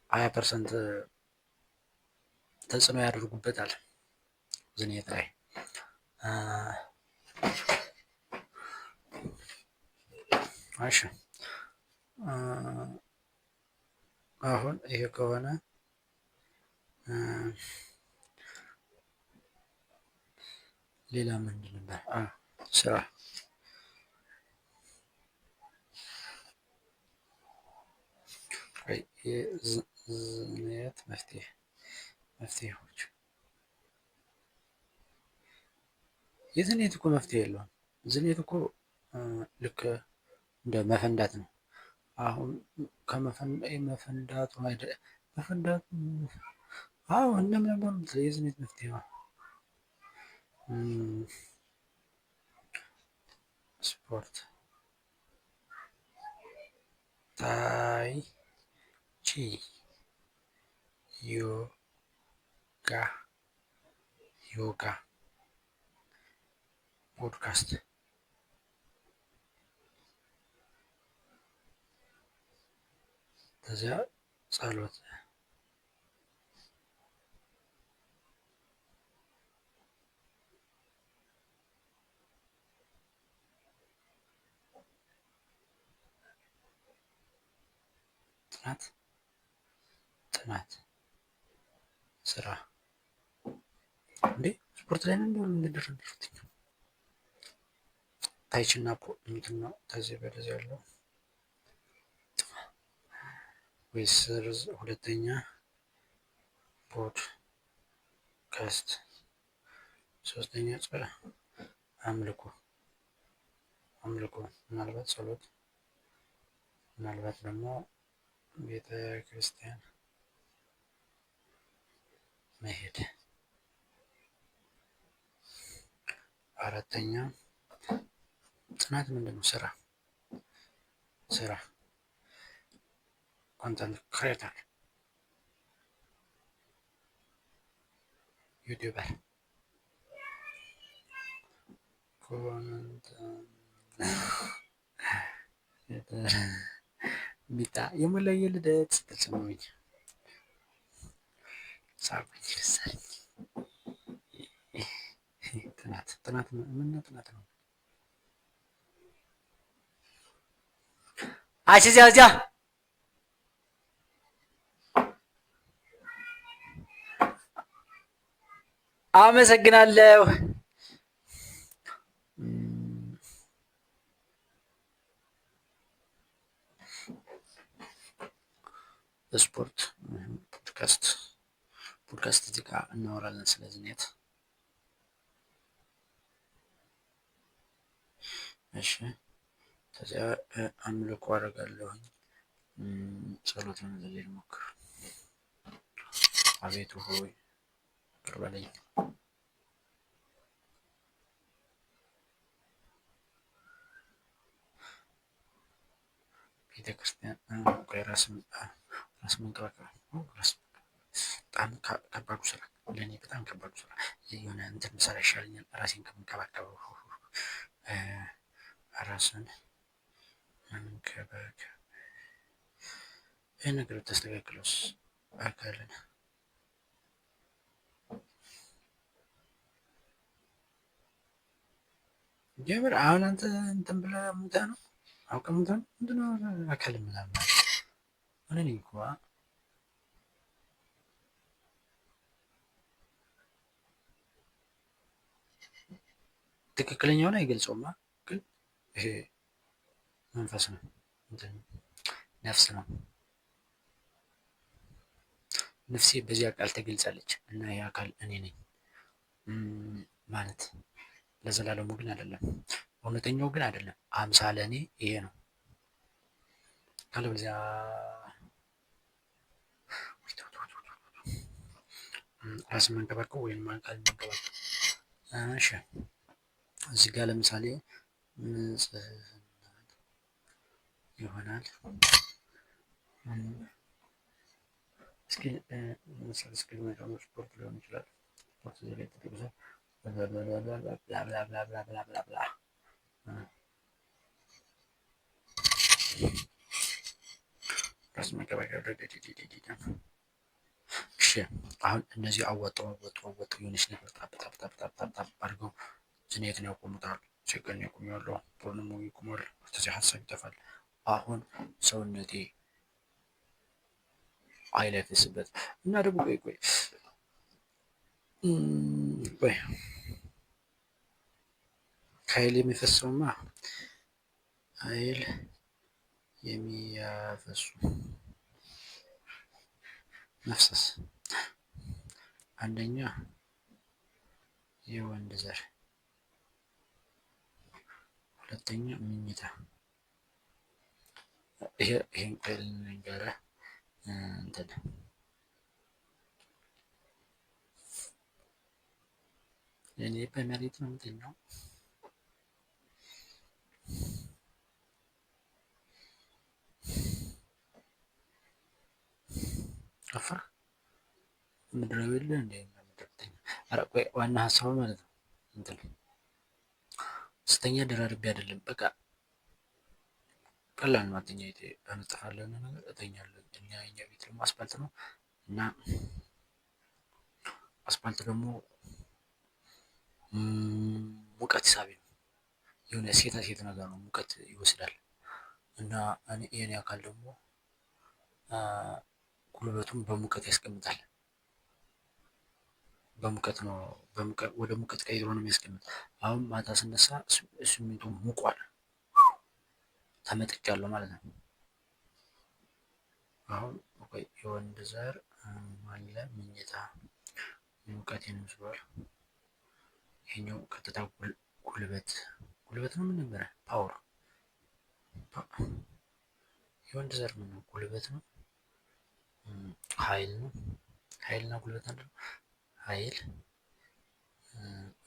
20% ተጽዕኖ ያደርጉበታል ዝኔት ላይ። እሺ አሁን ይሄ ከሆነ ሌላ ምንድን ነበር? ስራ የዝኔት መፍትሄዎች የዝኔት እኮ መፍትሄ የለውም። ዝኔት እኮ ልክ እንደ መፈንዳት ነው። አሁን መፈንዳቱ እንደምን የዝኔት መፍትሄ ነው። ስፖርት ታይ ቺ ዮጋ ፖድካስት ከዚያ ጸሎት ጥናት ስራ እንዴ ስፖርት ላይ ነው እንደደረደሩት ታይችና እንትን ነው። ከዚህ በደዚህ ያለው ወይስ ሁለተኛ ፖድካስት፣ ሶስተኛ አምልኮ አምልኮ ምናልባት ጸሎት ምናልባት ደግሞ ቤተ ክርስቲያን መሄድ። አራተኛ ጥናት ምንድን ነው? ስራ ኮንተንት ክሬተር ዩቲዩበር ሚጣ የሞላየ ልደት ስትል ሰማሁኝ። ሳቁኝ መሰለኝ። ጥናት ምን ጥናት ነው? እዚያ አመሰግናለሁ። ስፖርት ፖድካስት እዚህ ጋር እናወራለን ስለዚህ ኔት። እሺ ከዚያ አምልኮ አደርጋለሁኝ። ጸሎት ለመጸለይ ልሞክር። አቤቱ ሆይ ይቅር በለኝ። ቤተክርስቲያን ራስ መንከባከብ በጣም ከባዱ ስራ ለእኔ በጣም ከባዱ ስራ የሆነ እንትን ብሰራ ይሻለኛል ራሴን ከምንከባከበው። ራስን መንከባከብ ይህ ነገር ተስተካክሎስ አካልን ጀምር። አሁን አንተ እንትን ብለህ ሙተህ ነው አውቀህ ሙተህ ነው ምንድን ነው አካል ምናምን እኔ እኮ ትክክለኛውን አይገልጸውማ፣ ግን ይሄ መንፈስ ነው ነፍስ ነው። ነፍሴ በዚህ አካል ተገልጻለች እና ይህ አካል እኔ ነኝ ማለት ለዘላለሙ ግን አይደለም፣ እውነተኛው ግን አይደለም። አምሳለ እኔ ይሄ ነው። ካለበለዚያ ራስን መንከባከብ ወይም አካል መንከባከብ። እሺ እዚህ ጋር ለምሳሌ ይሆናል። እስኪ ስፖርት ሊሆን ይችላል። ስፖርት እዚህ ላይ ተጠቅሷል። ራስ መንከባከብ። እሺ አሁን እነዚህ አወጡ የሆነች ነገር ጣጣ አድርገው ዝኔት ነው ያቆሙታል። ችግር ያቆሚያለሁ ፕሮብለሙ ይቆማል። ከዚህ ሀሳብ ይጠፋል። አሁን ሰውነቴ አይለፍስበት እና ደግሞ ቆይ ከኃይል የሚፈሰውማ ኃይል የሚያፈሱ መፍሰስ አንደኛ የወንድ ዘር፣ ሁለተኛ ምኝታ። ይሄን ልንገርህ እንትን እኔ በመሬት ነው የምተኛው። አፈር ምድራዊ የለ እንደ ዋና ሀሳቡ ማለት ነው። እንትን ስተኛ ደራርቤ አይደለም፣ በቃ ቀላል ነው። አተኛኘቴ በመጽሐፍ ነገር እተኛለሁ። እኛ ቤት ደግሞ አስፓልት ነው እና አስፓልት ደግሞ ሙቀት ሳቢ ነው። የሆነ ሴታ ሴት ነገር ነው፣ ሙቀት ይወስዳል እና የኔ አካል ደግሞ ጉልበቱን በሙቀት ያስቀምጣል። በሙቀት ነው ወደ ሙቀት ቀይሮ ነው የሚያስቀምጥ። አሁን ማታ ስነሳ ስሚንቱ ሙቋል፣ ተመጥቻለሁ ማለት ነው። አሁን የወንድ ዘር አለ ምኝታ ሙቀቴን ይመስሏል። ይሄኛው ቀጥታ ጉልበት ጉልበት ነው። ምን ነበረ? ፓወር የወንድ ዘር ምን ነው? ጉልበት ነው። ኃይል ነው። ኃይልና ጉልበት አንድ ነው። ኃይል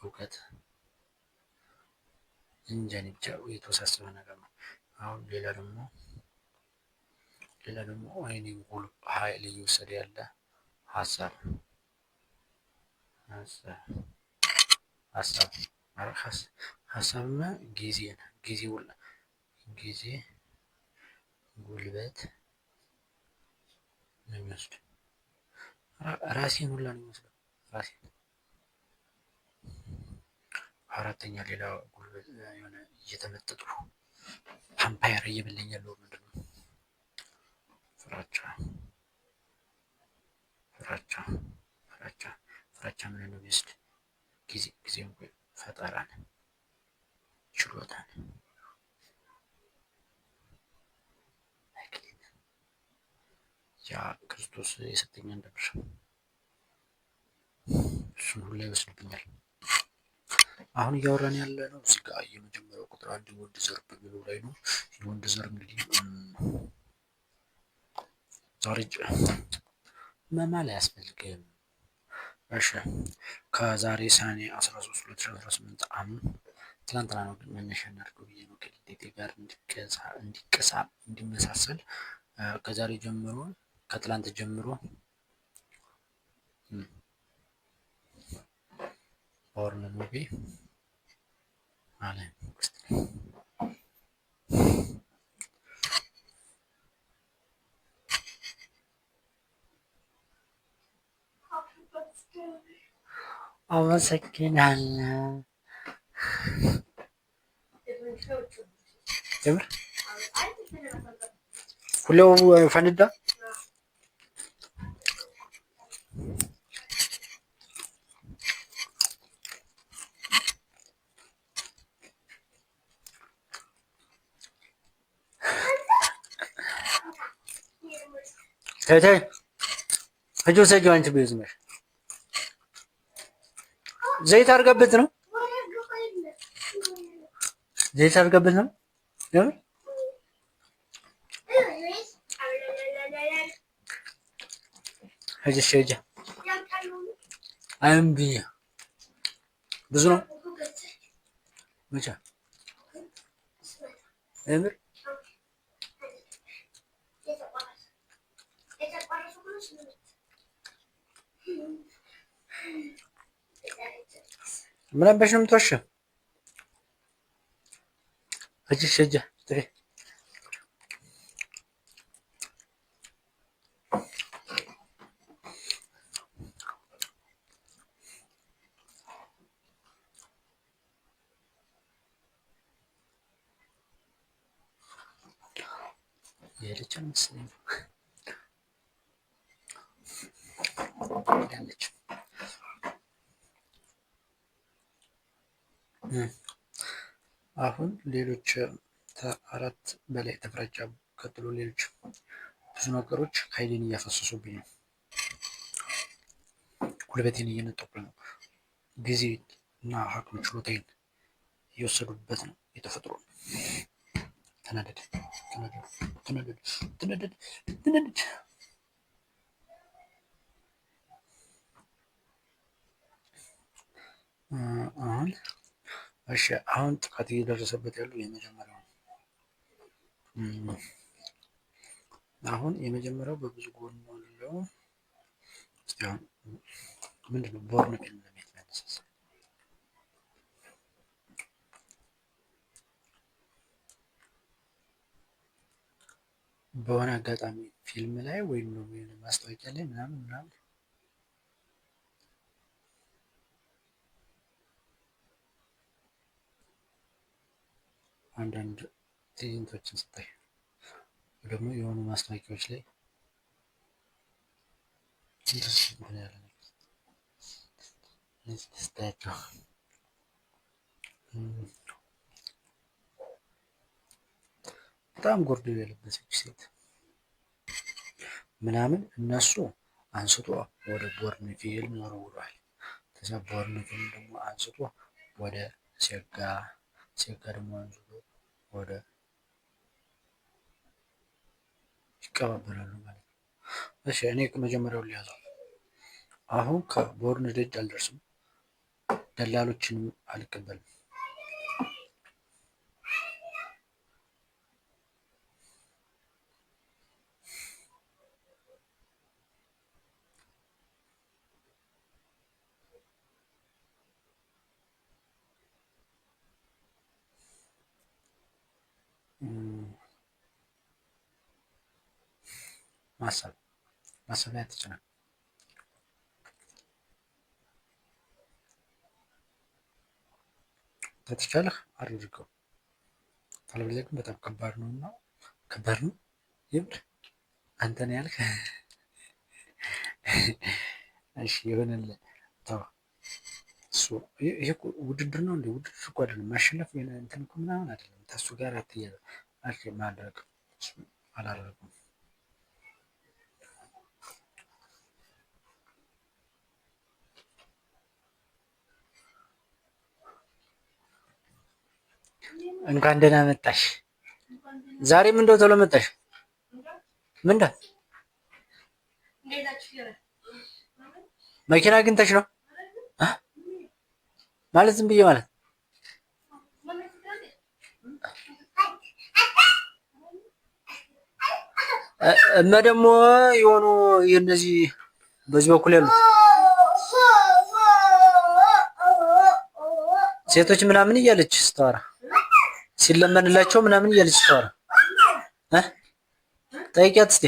እውቀት እንጃ ብቻ የተወሳሰበ ነገር ነው። አሁን ሌላ ደግሞ እኔ ኃይል እየወሰደ ያለ ሀሳብ ሀሳብና ጊዜ ነው። ጊዜ ጉልበት ነው የሚወስድ። ራሴን ሁላ ነው የሚወስደው። ራሴን አራተኛ ሌላ ጉልበት የሆነ እየተመጠጡ ቫምፓየር እየበላኝ ያለው ምንድን ነው? ፍራቻ ምን ነው የሚወስድ? ጊዜውን ፈጠራን ችሎታን ያ ክርስቶስ የሰጠኝ አንድ ብር እሱን ሁላ ይወስድብኛል። አሁን እያወራን ያለ ነው እዚህ ጋር የመጀመሪያው ቁጥር አንድ የወንድ ዘር በሚለው ላይ ነው። የወንድ ዘር እንግዲህ ዛሬ መማል አያስፈልግም። እሺ ከዛሬ ሰኔ 13 2018 ትናንትና ነው ግን መነሻ እናድርገው ብዬ ነው ከልደቴ ጋር እንዲመሳሰል ከዛሬ ጀምሮ ከትላንት ጀምሮ ፖርን ሙቪ አለ አመሰግናለሁ። የምር ሁሌው ፈንዳ ተይ እጁ ሰጂው አንቺ ቤዝ ነሽ። ዘይት አድርገበት ነው። ዘይት አድርገበት ነው። የምር ሂጂ አይምቢ ብዙ ነው ብቻ የምር ምን አባሽ ነው የምትዋሸው? ሂጂ ጥሪ የልጅ መሰለኝ ያለች አሁን ሌሎች አራት በላይ ተፍራጫ ቀጥሎ ሌሎች ብዙ ነገሮች ኃይሌን እያፈሰሱብኝ ነው። ጉልበቴን እየነጠቁኝ ነው። ጊዜ እና አቅም ችሎታዬን እየወሰዱበት ነው። የተፈጥሮ ተናደድ አሁን ጥቃት እየደረሰበት ያለው የመጀመሪያው አሁን የመጀመሪያው በብዙ ጎን ነው። እስቲ አሁን ምንድነው ቦርን ፊልም ለማየት ያነሳሳ? በሆነ አጋጣሚ ፊልም ላይ ወይም ነው ማስታወቂያ ላይ ምናምን አንዳንድ ትዕይንቶችን ስታይ ደግሞ የሆኑ ማስታወቂያዎች ላይ ስታያቸው በጣም ጎርዶ የለበሰች ሴት ምናምን እነሱ አንስቶ ወደ ቦርን ፊልም ይወረውራል። ከዛ ቦርን ፊልም ደግሞ አንስቶ ወደ ሴጋ ሴት ጋር ደግሞ አንስቶ ወደ ይቀባበላሉ ማለት ነው። እሺ እኔ መጀመሪያውን ሊያዘው አሁን በወርን ደጅ አልደርስም፣ ደላሎችንም አልቀበልም። ማሰብ ላይ አትጨነቅ። ከተቻለህ አድርገው፣ አለበለዚያ ግን በጣም ከባድ ነው እና ከባድ ነው የምር አንተ ነው ያልክ። እሺ ይሁንልህ ተው። እሱ ይሄ ውድድር ነው እንዴ? ውድድር እኮ አይደለም ማሸነፍ እንትን እኮ ምናምን አይደለም። ከእሱ ጋር አትያዘ ማድረግ አላደረጉም። እንኳን ደህና መጣሽ። ዛሬም እንደው ቶሎ መጣሽ። ምንድን መኪና አግኝተሽ ነው ማለት? ዝም ብዬ ማለት እመ ደግሞ የሆኑ የነዚህ በዚህ በኩል ያሉት ሴቶች ምናምን እያለች ስታወራ ሲለመንላቸው ምናምን እያለች ስታወራ ጠይቂያት እስኪ።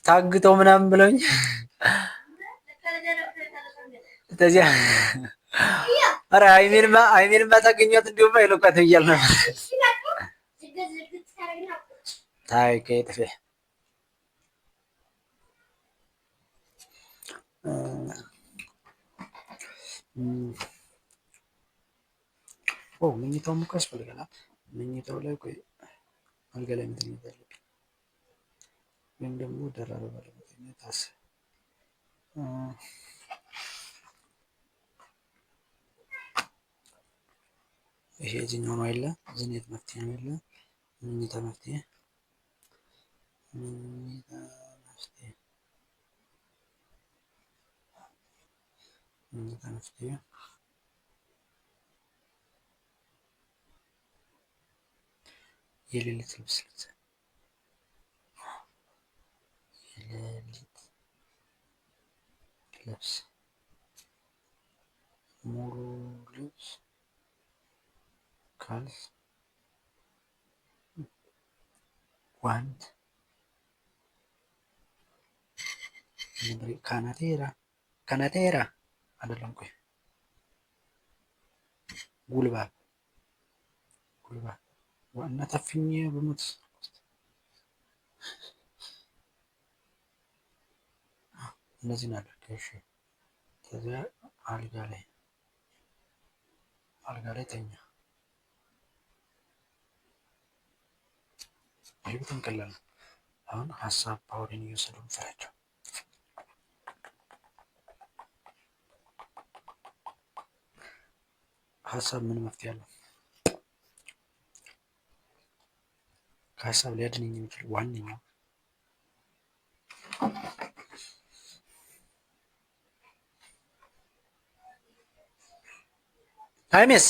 ታግተው ምናምን ብለውኝ ተዚያ ኧረ አይሜንማ ታገኟት እንዲሁም አይለቋትም እያልን ነበር። ታይ ከየጥፌ መኝታውም እኮ ያስፈልገናል። መኝታው ላይ ቆይ አልጋ ላይ መተኛት አለብኝ ወይም ደግሞ ደራረባ ለመተኛት አስብ። ይሄ የትኛው ነው አይደለ? ዝኔት መፍትሄ ነው አይደለ? መኝታ መፍትሄ የሌሊት ልብስ ሙሉ ልብስ ካልስ ጓንት ካናቴራ አይደለም። ቆይ ጉልባት ዋና ታፍኜ በሞት እነዚህን አድርገ። እሺ ከዚያ አልጋ ላይ ተኛ። ይህ በጣም ቀላል ነው። አሁን ሀሳብ ፓወርን እየወሰዱ ፍራቸው። ሀሳብ ምን መፍትሄ አለው? ከሀሳብ ሊያድነኝ የሚችል ዋነኛው አይሜስ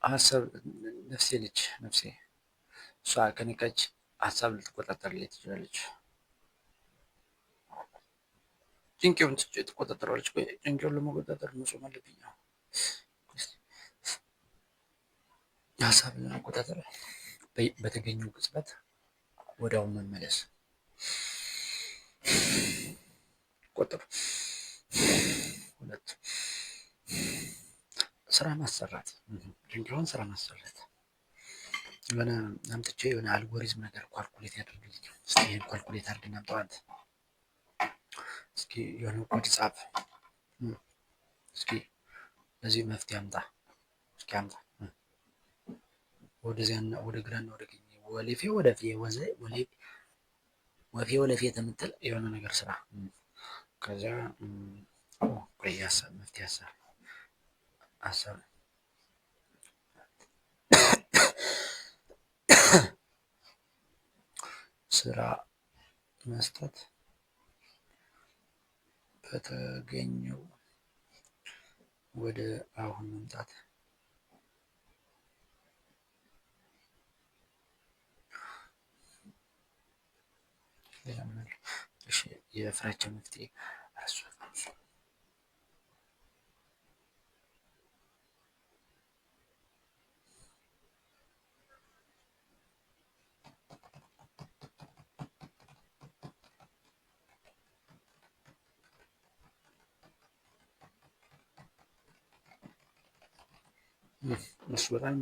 ሀሳብ ነፍሴ ነች። ነፍሴ እሷ ከነቃች ሀሳብ ልትቆጣጠርልኝ ትችላለች። ጭንቄውን ትቆጣጠረዋለች። ጭንቄውን ለመቆጣጠር መጾም አለብኝ። ሀሳብን ለመቆጣጠር በተገኘው ቅጽበት ወዲያው መመለስ። ቁጥር 2 ስራ ማሰራት። ጭንቄውን ስራ ማሰራት የሆነ አምጥቼ የሆነ አልጎሪዝም ነገር ኳልኩሌት ያደርግልኝ። እስኪ ይሄን ኳልኩሌት አድርግና አምጣው አንተ። እስኪ የሆነ ኮድ ጻፍ። እስኪ ለዚህ መፍትሄ አምጣ። እስኪ አምጣ። ወደዚያና ወደ ግራና ወደ ቀኝ ወለፌ ወደፌ ወፌ ወለፌ የምትል የሆነ ነገር ስራ። ከዚያ ቆይ ሀሳብ መፍትሄ ሀሳብ ስራ መስጠት በተገኘው ወደ አሁን መምጣት የፍራቻ መፍትሄ እሱ በጣም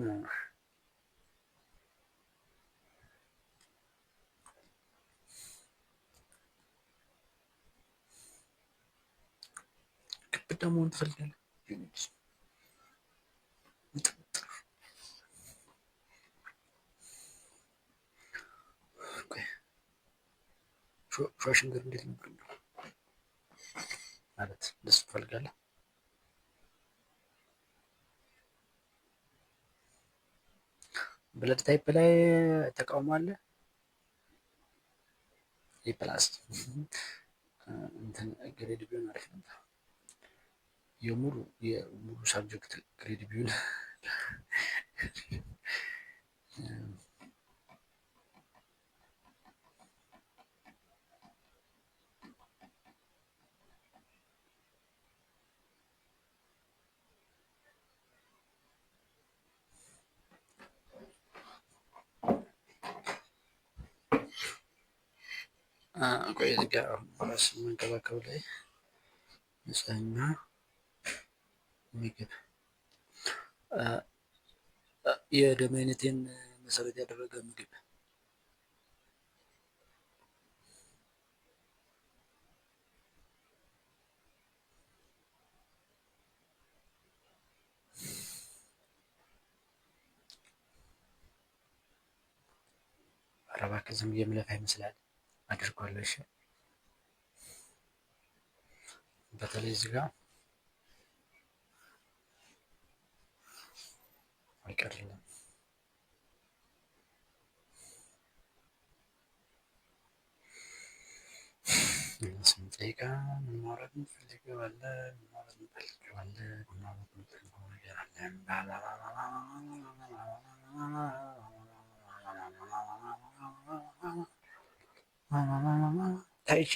ግብዳ መሆን ትፈልጋለህ? ሸዋሽንገር እንዴት ነበር ማለት ደስ ትፈልጋለህ? ብለድ ታይፕ ላይ ተቃውሞ አለ። የፕላስ እንትን ግሬድ ቢሆን አሪፍ ነበር። የሙሉ ሳብጀክት ግሬድ ቢሆን ቆይ እዚህ ጋር ራስ መንከባከብ ላይ ንጽህና፣ ምግብ የደም አይነቴን መሰረት ያደረገ ምግብ ኧረ እባክህ ዝም ብዬ የምለፋ ይመስላል። አድርጓለሁ። እሺ በተለይ እዚህ ጋር አይቀርልም። ስንት ደቂቃ ምን ማውራት የምትፈልገው አለ? ምን ማውራት የምትፈልገው አለ? ምን ማውራት የምትፈልገው ነገር አለ? ታይቺ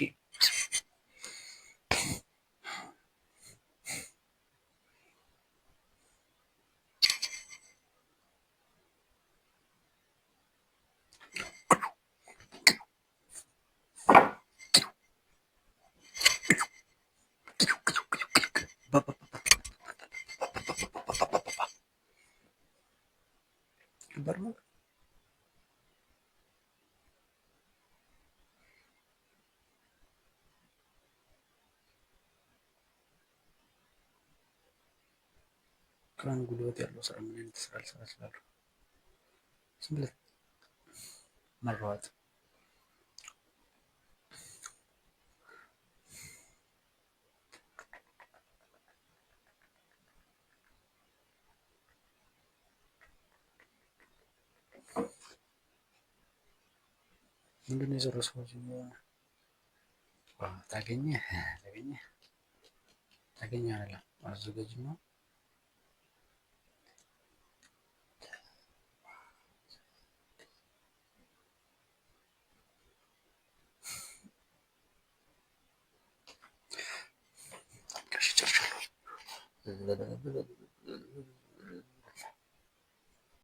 ከአንድ ጉልበት ያለው ስራ ምን አይነት ስራ ልሰራ እችላለሁ? ዝም ብለህ መሯሯጥ ምንድን ነው የሰራው ሰው ታገኘህ አይደለም አዘጋጅ ነው።